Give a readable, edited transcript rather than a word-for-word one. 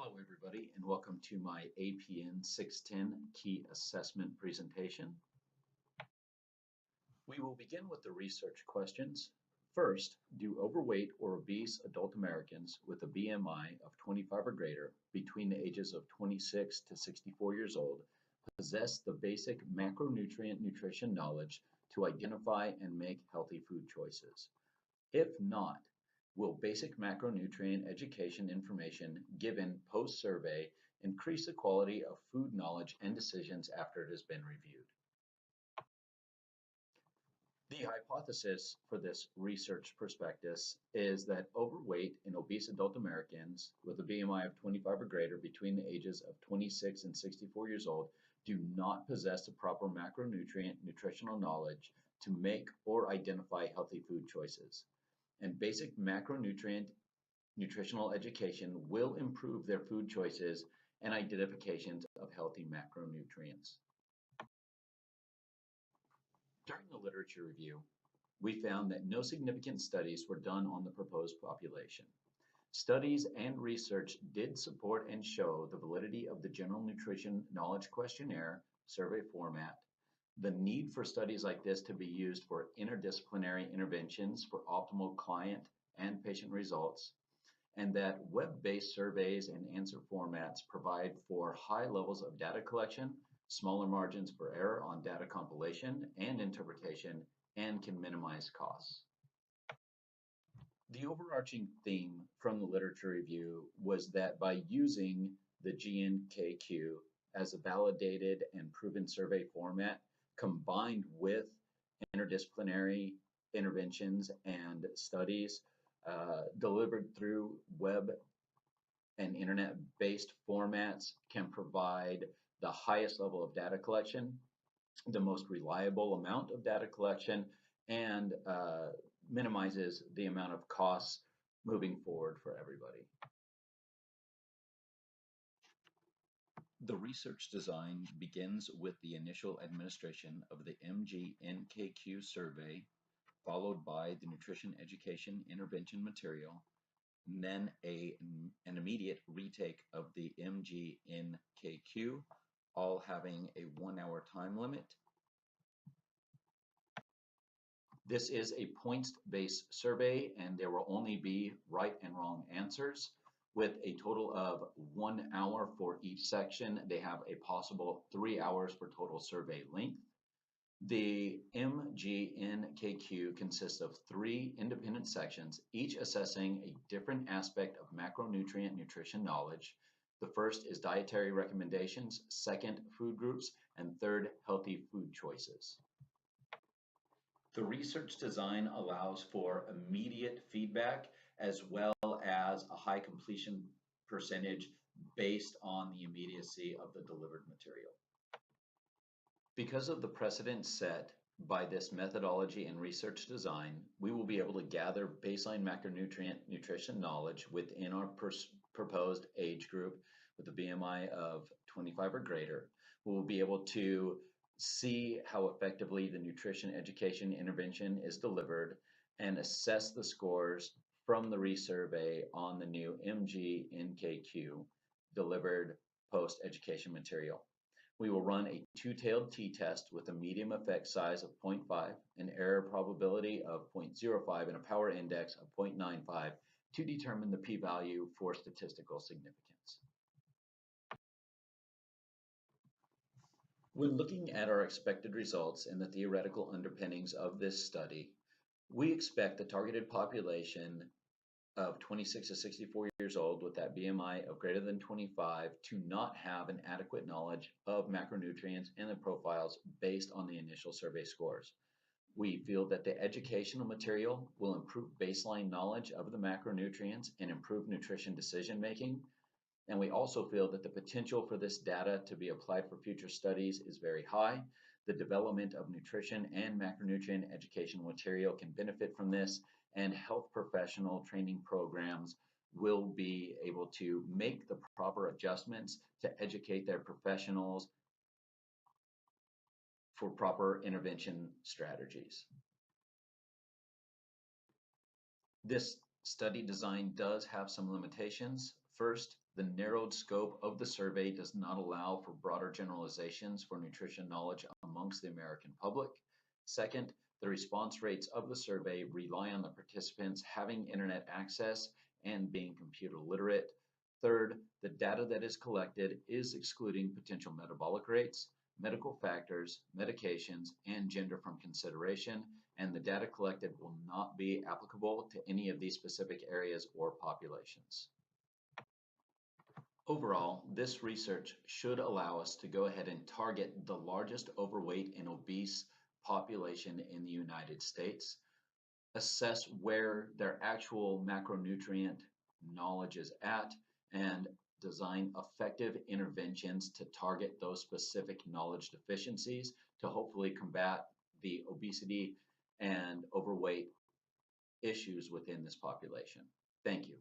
Hello, everybody, and welcome to my APN 610 Key Assessment presentation. We will begin with the research questions. First, do overweight or obese adult Americans with a BMI of 25 or greater between the ages of 26 to 64 years old possess the basic macronutrient nutrition knowledge to identify and make healthy food choices? If not, will basic macronutrient education information given post-survey increase the quality of food knowledge and decisions after it has been reviewed? The hypothesis for this research prospectus is that overweight and obese adult Americans with a BMI of 25 or greater between the ages of 26 and 64 years old do not possess the proper macronutrient nutritional knowledge to make or identify healthy food choices. And basic macronutrient nutritional education will improve their food choices and identifications of healthy macronutrients. During the literature review, we found that no significant studies were done on the proposed population. Studies and research did support and show the validity of the General Nutrition Knowledge Questionnaire survey format, the need for studies like this to be used for interdisciplinary interventions for optimal client and patient results, and that web-based surveys and answer formats provide for high levels of data collection, smaller margins for error on data compilation and interpretation, and can minimize costs. The overarching theme from the literature review was that by using the GNKQ as a validated and proven survey format, combined with interdisciplinary interventions and studies delivered through web and internet-based formats, can provide the highest level of data collection, the most reliable amount of data collection, and minimizes the amount of costs moving forward for everybody. The research design begins with the initial administration of the MG-NKQ survey, followed by the nutrition education intervention material, and then an immediate retake of the MG-NKQ, all having a 1-hour time limit. This is a points-based survey, and there will only be right and wrong answers. With a total of 1 hour for each section, they have a possible 3 hours for total survey length. The MG-NKQ consists of 3 independent sections, each assessing a different aspect of macronutrient nutrition knowledge. The first is dietary recommendations, second, food groups, and third, healthy food choices. The research design allows for immediate feedback as well as a high completion percentage based on the immediacy of the delivered material. Because of the precedent set by this methodology and research design, we will be able to gather baseline macronutrient nutrition knowledge within our proposed age group with a BMI of 25 or greater. We will be able to see how effectively the nutrition education intervention is delivered and assess the scores from the resurvey on the new MG-NKQ delivered post-education material. We will run a two-tailed t-test with a medium effect size of 0.5, an error probability of 0.05, and a power index of 0.95 to determine the p-value for statistical significance. When looking at our expected results and the theoretical underpinnings of this study, we expect the targeted population of 26 to 64 years old with that BMI of greater than 25 to not have an adequate knowledge of macronutrients and their profiles based on the initial survey scores. We feel that the educational material will improve baseline knowledge of the macronutrients and improve nutrition decision making. And we also feel that the potential for this data to be applied for future studies is very high. The development of nutrition and macronutrient educational material can benefit from this, and health professional training programs will be able to make the proper adjustments to educate their professionals for proper intervention strategies. This study design does have some limitations. First, the narrowed scope of the survey does not allow for broader generalizations for nutrition knowledge amongst the American public. Second, the response rates of the survey rely on the participants having internet access and being computer literate. Third, the data that is collected is excluding potential metabolic rates, medical factors, medications, and gender from consideration, and the data collected will not be applicable to any of these specific areas or populations. Overall, this research should allow us to go ahead and target the largest overweight and obese population in the United States, assess where their actual macronutrient knowledge is at, and design effective interventions to target those specific knowledge deficiencies to hopefully combat the obesity and overweight issues within this population. Thank you.